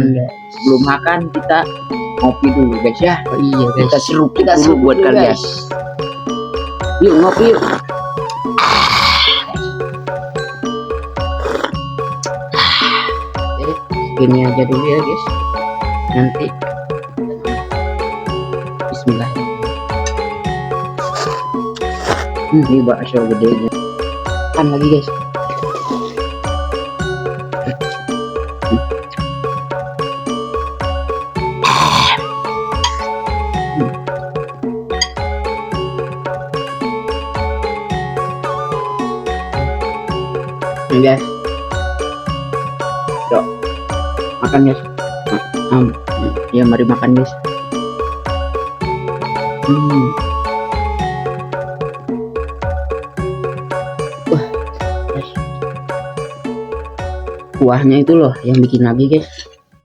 Sebelum makan kita ngopi dulu guys ya. Oh iya guys, Kita serupin dulu buat kalian. Yuk ngopi yuk. Ini aja dulu ya guys. Nanti Bismillah. Ini bakso gedenya. Kan lagi guys. Nih guys. Yuk. Makan guys. Ya mari makan guys. Wah, guys. Kuahnya itu loh yang bikin lagi guys.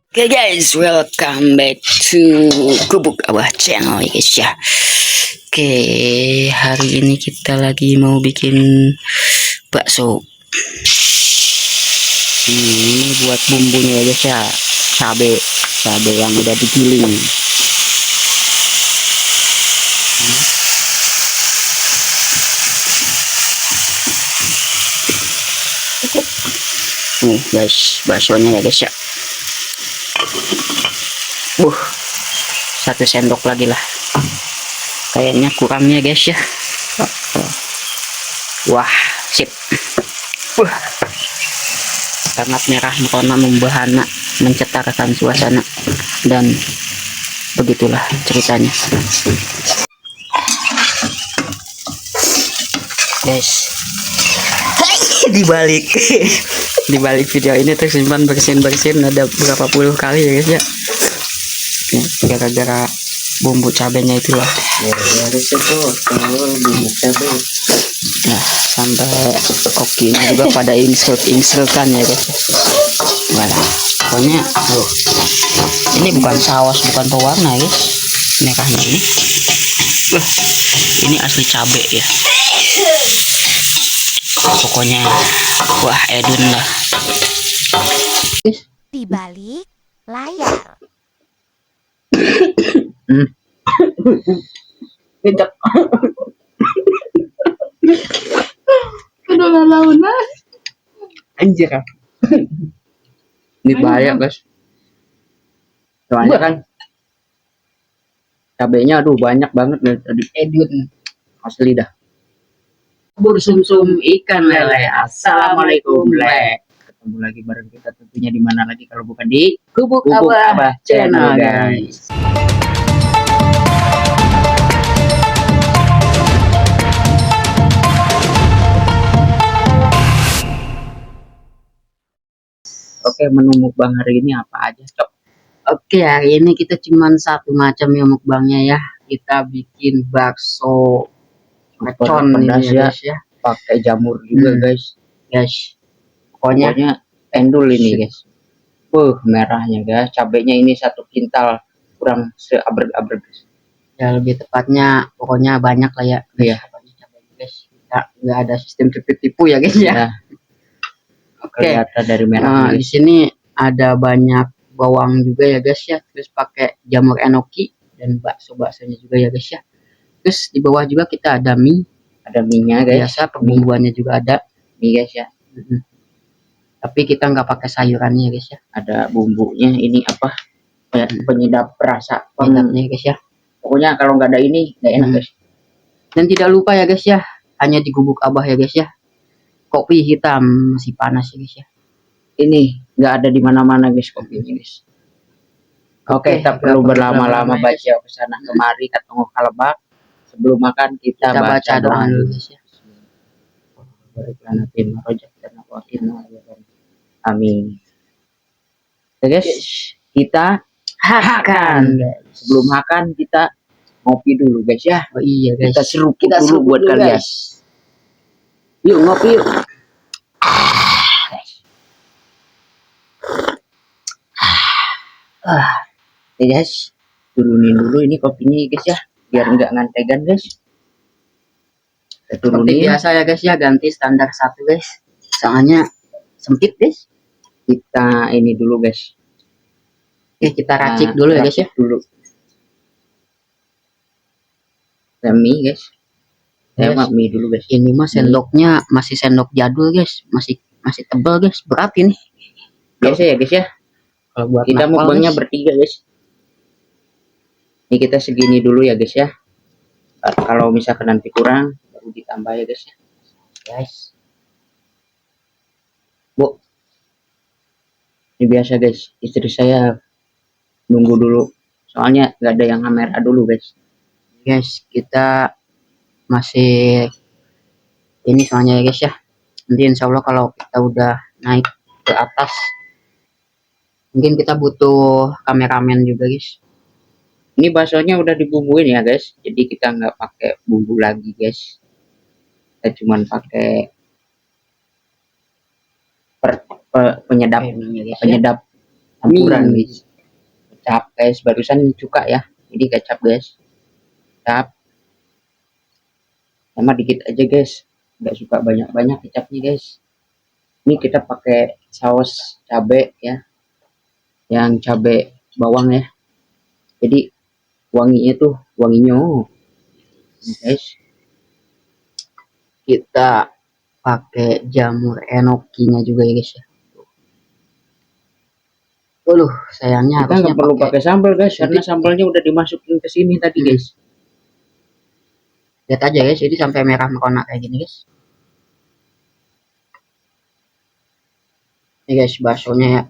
Oke guys, welcome back to Gubuk Abah channel ya guys ya. Oke, hari ini kita lagi mau bikin bakso. Ini buat bumbunya ya guys ya. Cabe yang udah digiling. Nih guys, baksonya ya guys ya. 1 sendok lagi lah. Kayaknya kurangnya guys ya. Wah, sip. Sangat merah merona membahana, mencetarkan suasana, dan begitulah ceritanya guys. dibalik video ini tersimpan bersin ada berapa puluh kali ya guys ya. Gara-gara bumbu cabenya itulah Ya, harus itu bumbu cabe. ya, sampai kokinya juga pada insert-insertan ya guys. Voilà, pokoknya ini bukan saus, bukan pewarna guys, merahnya ini. Ini asli cabe ya. Pokoknya wah edun lah. Di balik layar. Tidak. Udah launa. Anjir. Ini bahaya guys. Soalnya kan cabenya aduh banyak banget dari tadi. Edun. Asli dah. Bersumsum ikan lele. Assalamualaikum le. Ketemu lagi bareng kita tentunya di mana lagi kalau bukan di Gubuk Gubuk Abah Abah channel channel, guys. Oke, menu mukbang hari ini apa aja, Cok? Oke, hari ini kita cuman satu macam ya mukbangnya ya. Kita bikin bakso mercon Pedas ini ya guys ya. Pakai jamur juga guys. Guys. Pokoknya endul ini guys. Merahnya guys. Cabenya ini 1 kintal kurang seabrek-abrek guys. Ya lebih tepatnya pokoknya banyak lah ya. Iya. Guys, kita nggak ada sistem tipu ya guys ya. Ya. Oke. Kelihatan dari merah. Nah, di sini ada banyak bawang juga ya guys ya. Terus pakai jamur enoki dan baksonya juga ya guys ya. Terus di bawah juga kita ada mie. Ada minyak guys. Biasa pembumbuannya juga ada Mie guys ya. Tapi kita nggak pakai sayurannya ya guys ya. Ada bumbunya ini apa? Kayak penyedap rasa. Penyedapnya ya guys ya. Pokoknya kalau nggak ada ini nggak enak guys. Dan tidak lupa ya guys ya, hanya di Gubuk Abah ya guys ya. Kopi hitam masih panas ya guys ya. Ini nggak ada di mana-mana guys kopinya guys. Oke, tak perlu berlama-lama baca ke sana kemari ketemu kalebak. Sebelum makan kita baca doa dulu guys ya. Amin. Oke guys, kita makan. Sebelum makan kita ngopi dulu guys ya. Oh iya guys. Kita serupin dulu buat kalian. Yuk ngopi yuk. Oke guys, turunin dulu ini kopinya guys ya, biar nggak ngantegan guys. Kita Seperti turunin. biasa ya guys ya, ganti standar 1 guys. Soalnya sempit guys. Kita ini dulu guys. Oke, kita racik dulu ya guys ya. Racik dulu. Mie guys. Saya Yes. mah mie dulu guys. Ini mah sendoknya masih sendok jadul guys, masih tebal guys, berat ini. Biasa ya guys ya. Kalau buat Kita nakal, mukbangnya guys. bertiga guys. Ini kita segini dulu ya guys ya. Kalau misalkan nanti kurang baru ditambah ya guys ya. Guys. Bu. Ini biasa guys, istri saya nunggu dulu. Soalnya nggak ada yang kamera dulu guys. Guys, kita masih ini soalnya ya guys ya. Nanti insya Allah kalau kita udah naik ke atas, mungkin kita butuh kameramen juga guys. Ini baksonya udah dibumbuin ya guys, jadi kita nggak pakai bumbu lagi guys. Kita cuman pakai penyedap penyedap campuran guys. Kecap guys, barusan cuka ya. Ini kecap guys. Kecap. Sama dikit aja guys. Nggak suka banyak-banyak kecapnya guys. Ini kita pakai saus cabe ya. Yang cabe bawang ya. Jadi wanginya tuh wanginya. Guys. Kita pakai jamur enokinya juga ya guys ya. Sayangnya Kita nggak perlu pakai sambal guys, karena sambalnya udah dimasukin ke sini tadi guys. Lihat aja guys, jadi sampai merah merona kayak gini guys. Ini guys baksonya ya.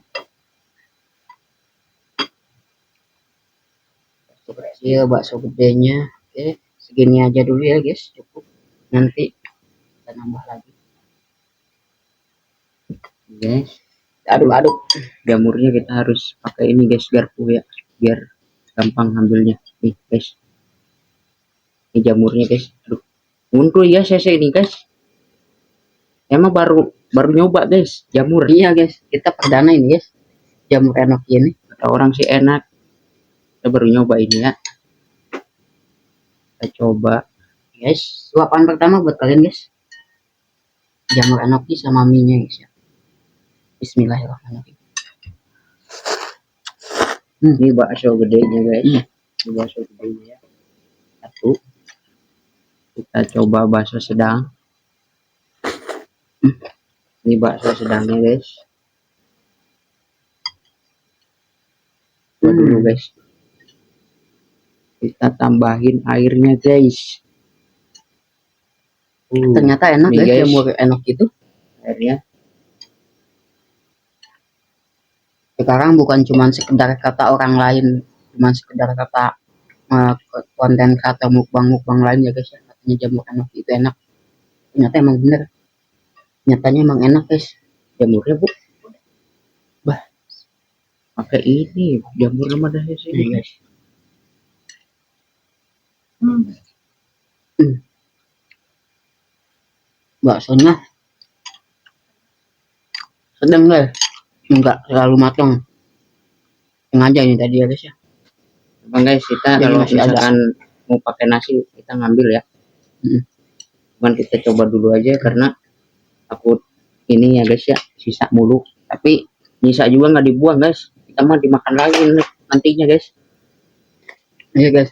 Bakso kecil, bakso gedenya. Oke, segini aja dulu ya guys, cukup. Nanti kita nambah lagi. Guys. Aduk-aduk. Jamurnya kita harus pakai ini guys, garpu ya, biar gampang ambilnya. Nih guys, ini jamurnya guys. Aduh, muncul ya saya ini guys. Emang baru nyoba guys jamur. Iya guys, kita perdana ini guys, jamur enoki ini. Kata orang sih enak, kita baru nyoba ini ya. Kita coba Guys, suapan pertama buat kalian guys, jamur enoki sama mie nya guys ya. Bismillahirrahmanirrahim. Ini bakso gedenya guys. Ini bakso gedenya ya. Satu. Kita coba bakso sedang. Ini bakso sedangnya guys. Coba dulu guys. Kita tambahin airnya guys. Ternyata enak Nih, guys, guys. jamur enoki itu. Airnya. Sekarang bukan cuma sekedar kata orang lain, cuma sekedar kata konten kreator mukbang lain ya guys ya, katanya jamur enoki itu enak. Ternyata emang bener, nyatanya emang enak guys jamurnya bu. Bah, Pakai ini jamur sama dah ini sini guys. Baksonya sedang guys, enggak terlalu matang. Sengaja ini tadi ya guys ya. Bang guys, kita Jadi kalau masih ada. misalkan mau pakai nasi kita ngambil ya. Cuman kita coba dulu aja karena takut ini ya guys ya, sisa mulu. Tapi sisa juga nggak dibuang guys, kita mah dimakan lagi nantinya guys. Iya guys.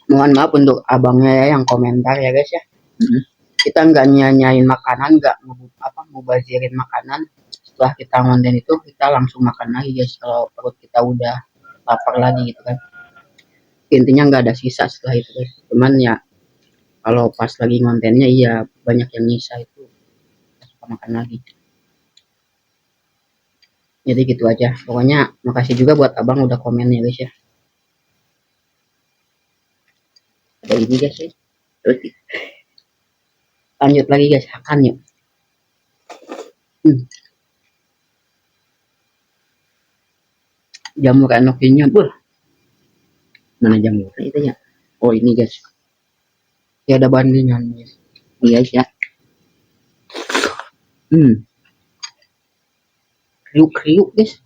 Mohon maaf untuk abangnya ya yang komentar ya guys ya. Kita nggak nyanyain makanan, nggak mubazirin makanan. Setelah kita ngonten itu kita langsung makan lagi guys, kalau perut kita udah lapar lagi gitu kan. Intinya nggak ada sisa setelah itu guys. Cuman ya kalau pas lagi ngontennya iya banyak yang nyisa itu suka makan lagi. Jadi gitu aja. Pokoknya makasih juga buat abang udah komen ya guys ya. Ada ini guys ya. Lanjut lagi guys, makan yuk. Jamur enokinya Mana jamurnya itu ya? Oh ini guys, ya ada bandingan guys. ini guys ya. Kriuk guys.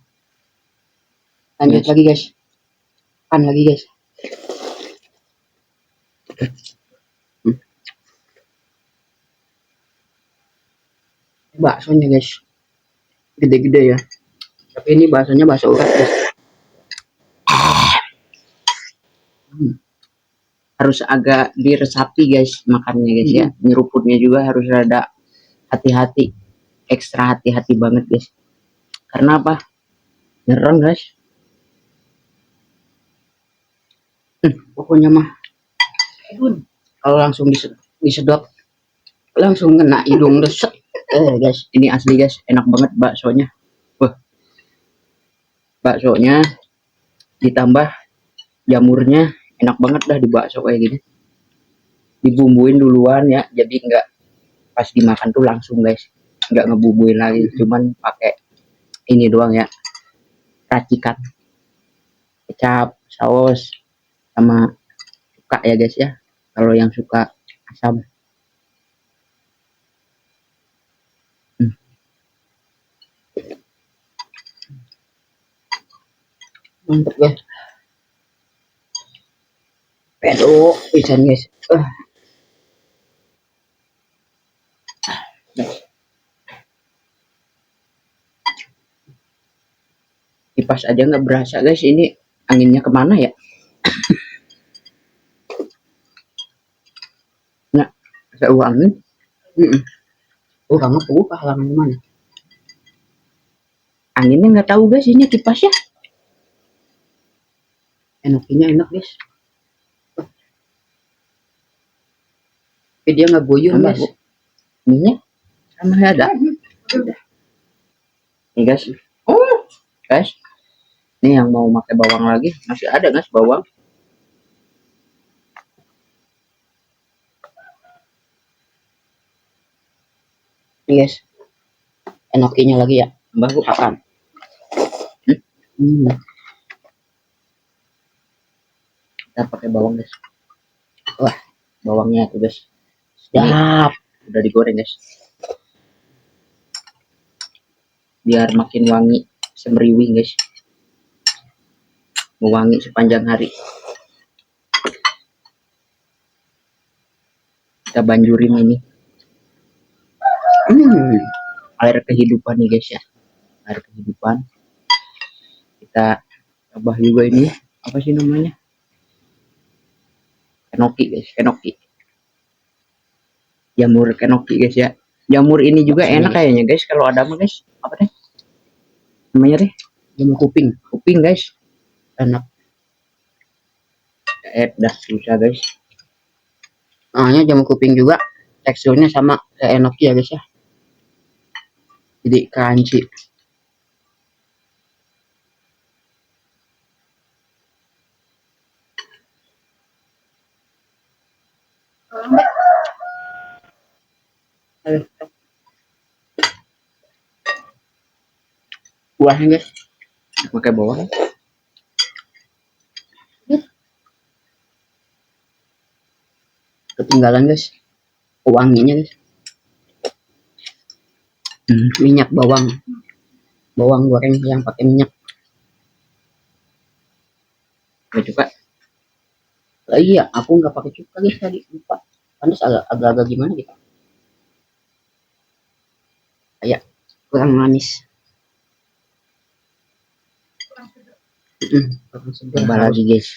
Lanjut lagi guys, makan lagi guys. Baksonya guys, gede-gede ya. Tapi ini baksonya bakso urat guys. harus agak diresapi guys makannya guys ya. Nyeruputnya juga harus rada hati-hati, ekstra hati-hati banget guys. Karena apa? Nyerang guys. Pokoknya mah kalau langsung disedot langsung kena hidung deset. Guys, ini asli guys, enak banget baksonya. Wah, baksonya ditambah jamurnya enak banget dah di bakso kayak gini. Dibumbuin duluan ya, jadi nggak pas dimakan tuh langsung guys, nggak ngebubuin lagi, cuman pakai ini doang ya, racikan kecap, saus, sama suka ya guys ya. Kalau yang suka asam. Mantep guys. Pedo pisan guys. Kipas aja nggak berasa guys, ini anginnya kemana ya? Nah, saya angin. Orang tuh halaman mana? Anginnya nggak tahu guys, ini kipasnya. Enaknya enak guys. Tapi dia nggak goyang Tambah, guys. Bu. Minyak sama ada. Nih guys. Oh, guys. Ini yang mau pakai bawang lagi, masih ada guys bawang. Nih guys. Enaknya lagi ya. Tambah Bu, makan. Kita pakai bawang guys. Wah, bawangnya tuh guys. Sedap. Udah digoreng guys. Biar makin wangi, semriwing guys. Mewangi sepanjang hari. Kita banjurin ini. Air kehidupan nih guys ya. Air kehidupan. Kita tambah juga ini, apa sih namanya? Enoki guys, enoki. Jamur enoki guys ya. Jamur ini juga enak kayaknya guys, kalau ada mah guys. Apa deh? Namanya deh? Jamur kuping. Kuping guys. Enak. Dah susah guys. Nah, jamur kuping juga teksturnya sama kayak enoki ya guys ya. Jadi crunchy. Buahnya guys. Pakai bawang. Ketinggalan guys. Wanginya guys. Minyak bawang. Bawang goreng yang pakai minyak. Pakai cuka. Iya, aku nggak pakai cuka guys tadi, lupa. Panas agak gimana gitu. Kayak kurang manis. Kurang segar. Tambah lagi guys.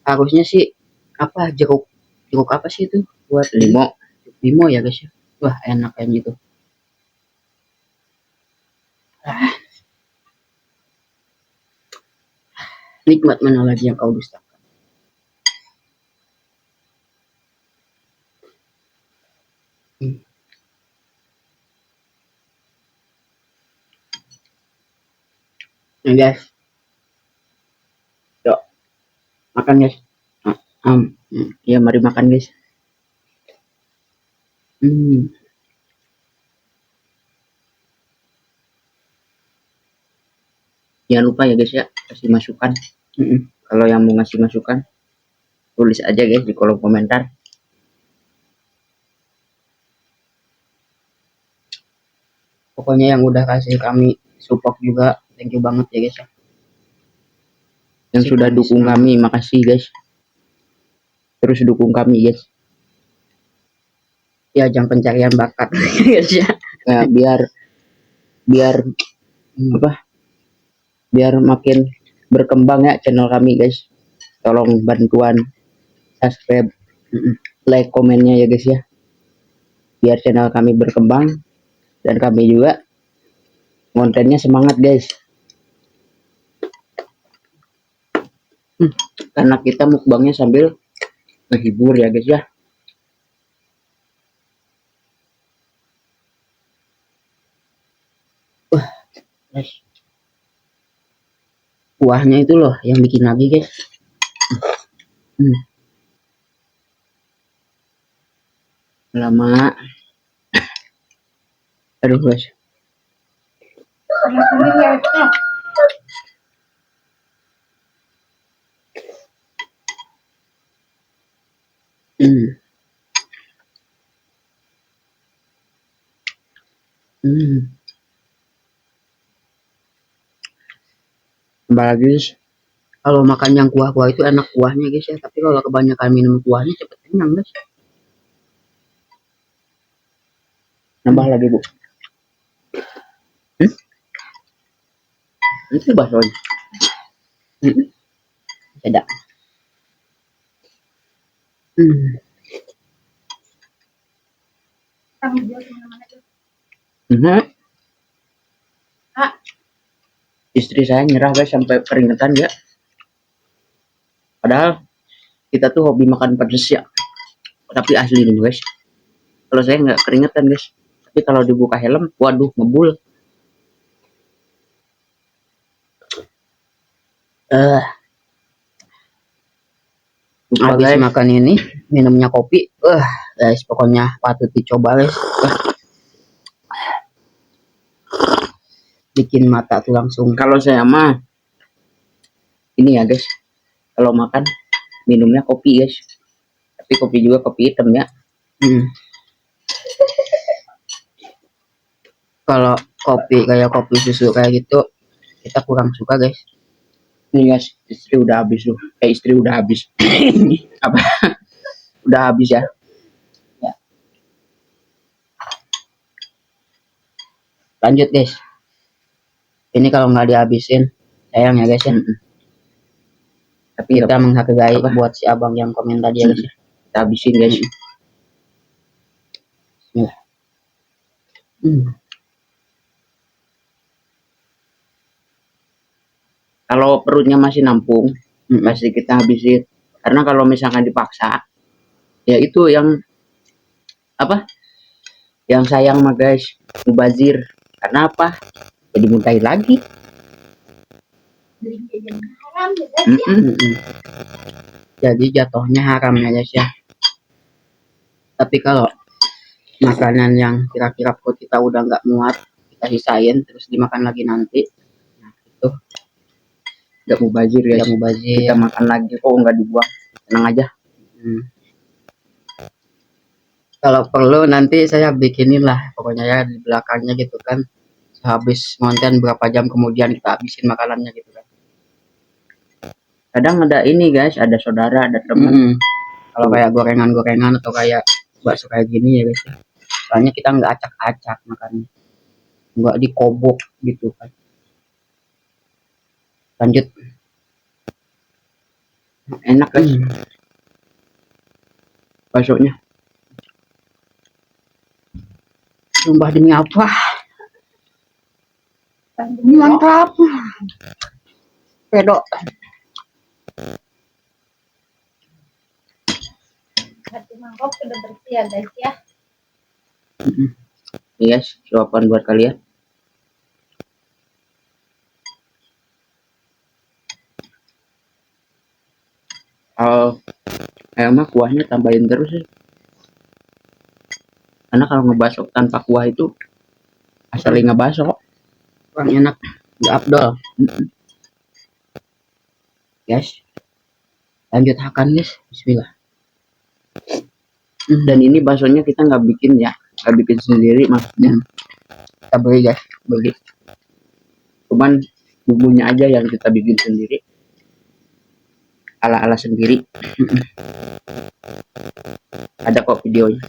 Harusnya sih apa jeruk apa sih itu buat limo ya guys ya. Wah enak kayak gitu. Nikmat mana lagi yang kau dustakan. Nah guys, yuk makan guys. Ya mari makan guys. Jangan lupa ya guys ya, kasih masukan. Kalau yang mau ngasih masukan, tulis aja guys di kolom komentar. Pokoknya yang udah kasih kami support juga, thank you banget ya guys ya. Yang sudah dukung kami, makasih guys. Terus dukung kami guys. Ya ajang pencarian bakat guys ya. Nah, biar apa? Biar makin berkembang ya channel kami guys. Tolong bantuan subscribe like komennya ya guys ya, biar channel kami berkembang dan kami juga kontennya semangat guys. Karena kita mukbangnya sambil menghibur ya guys ya. Guys, Kuahnya itu loh yang bikin lagi guys. lama. Aduh guys. Hmm. Hmm. Apalagi guys, Kalau makan yang kuah-kuah itu enak kuahnya guys ya, tapi kalau kebanyakan minum kuahnya cepet kenyang guys. nambah lagi bu. Itu baksonya. Beda. Istri saya nyerah guys sampai keringetan ya. Padahal kita tuh hobi makan pedes ya. Tapi asli nih guys. Kalau saya nggak keringetan guys. Tapi kalau dibuka helm, waduh ngebul. Lupa Habis guys. makan ini minumnya kopi. Guys, pokoknya patut dicoba guys. Bikin mata tuh langsung. Kalau saya mah ini ya guys. Kalau makan minumnya kopi guys. Tapi kopi juga kopi hitam ya. Kalau kopi kayak kopi susu kayak gitu kita kurang suka guys. Nih guys, istri udah habis loh. Istri udah habis. Apa? Udah habis ya. Lanjut guys. Ini kalau nggak dihabisin sayang ya guys ya. Tapi Kita apa? menghargai buat si abang yang komen tadi ya guys ya. Kita habisin guys. Kalau perutnya masih nampung, pasti kita habisin. Karena kalau misalkan dipaksa, ya itu yang apa? Yang sayang mah guys, mubazir. Karena apa? Jadi muntahin lagi. Jadi jatuhnya haram ya guys ya. Tapi kalau makanan yang kira-kira perut kita udah nggak muat, kita sisain terus dimakan lagi nanti, nah itu Gak mubazir guys. udah mubazir. Kita makan lagi kok nggak dibuang. Tenang aja. Kalau perlu nanti saya bikinin lah pokoknya ya di belakangnya gitu kan, habis konten berapa jam kemudian kita habisin makanannya gitu kan. Kadang ada ini guys, ada saudara, ada teman. Kalau kayak gorengan-gorengan atau kayak bakso kayak gini ya guys, soalnya kita nggak acak-acak makannya, nggak dikobok gitu kan. Lanjut. Enak guys. Baksonya. Sumpah demi apa? Mantap. Pedok. Hati mangkok sudah bersih ya guys ya. Iya guys, suapan buat kalian. Kayak mah kuahnya tambahin terus sih. Karena kalau ngebasok tanpa kuah itu asli ngebasok. Kurang enak, nggak abdol. Guys, lanjut makan guys. Bismillah. Dan ini baksonya kita nggak bikin ya, nggak bikin sendiri maksudnya. Kita beli guys, Beli. Cuman bumbunya aja yang kita bikin sendiri. Ala-ala sendiri. Ada kok videonya.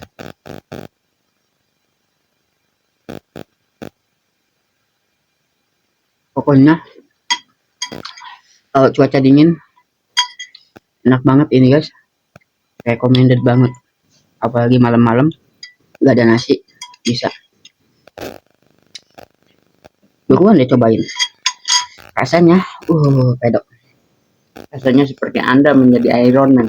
pokoknya kalau cuaca dingin enak banget ini guys. recommended banget. Apalagi malam-malam nggak ada nasi, bisa. Buruan deh cobain. Rasanya, pedok. Rasanya seperti Anda menjadi Iron Man.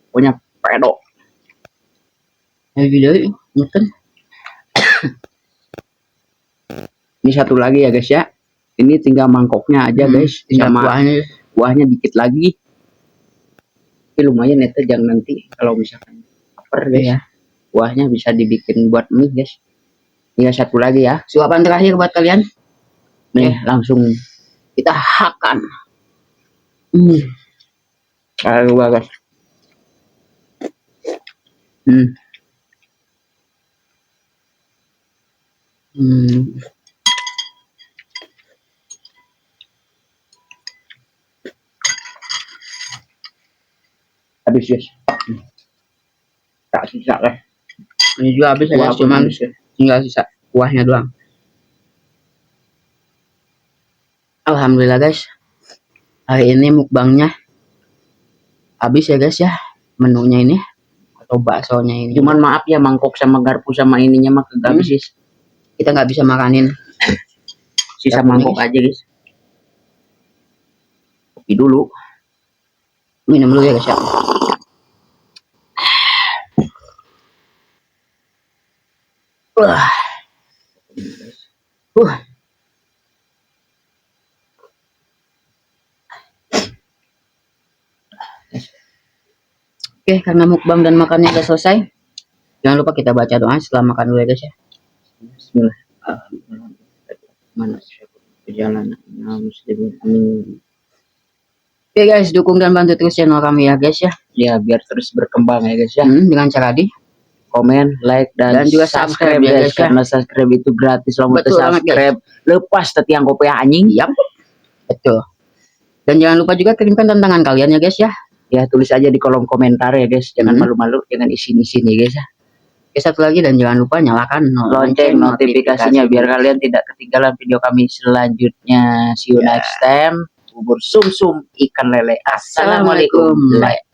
Punya pedok. Video mungkin. Ini satu lagi ya guys ya. Ini tinggal mangkoknya aja guys. Tinggal Sama buahnya dikit lagi. Tapi lumayan itu jangan nanti kalau misalkan lapar guys. Ya. Buahnya bisa dibikin buat mie guys. Tinggal satu lagi ya. Suapan terakhir buat kalian. Nih langsung Kita hakan. Ayo guys. Habis guys. Tak sisa guys. Ini juga habis ya guys, cuman tinggal sisa kuahnya doang. Alhamdulillah guys, hari ini mukbangnya habis ya guys ya, menunya ini atau baksonya ini. Cuman maaf ya mangkok sama garpu sama ininya mah kagak habis guys. Kita nggak bisa makanin Sisa garpu mangkok guys. aja guys. Kopi dulu. Minum dulu ya guys ya. Oke, karena mukbang dan makannya udah selesai, jangan lupa kita baca doa setelah makan dulu ya guys ya. Bismillah. Mana perjalanan muslimin amin. Oke guys, dukung dan bantu terus channel kami ya guys ya. Ya biar terus berkembang ya guys ya. Dengan cara di Komen, like dan juga subscribe subscribe ya, guys guys, ya. karena subscribe itu gratis lo mau Betul banget, subscribe lepas tetiang kopi anjing. Yap, betul. Dan jangan lupa juga kirimkan tantangan kalian ya guys ya. Ya tulis aja di kolom komentar ya guys, jangan malu-malu dengan isin-isin ya guys ya. Oke, satu lagi dan jangan lupa nyalakan Lonceng notifikasinya biar kalian tidak ketinggalan video kami selanjutnya. See you next time. Bubur sum-sum ikan lele. Assalamualaikum. Assalamualaikum.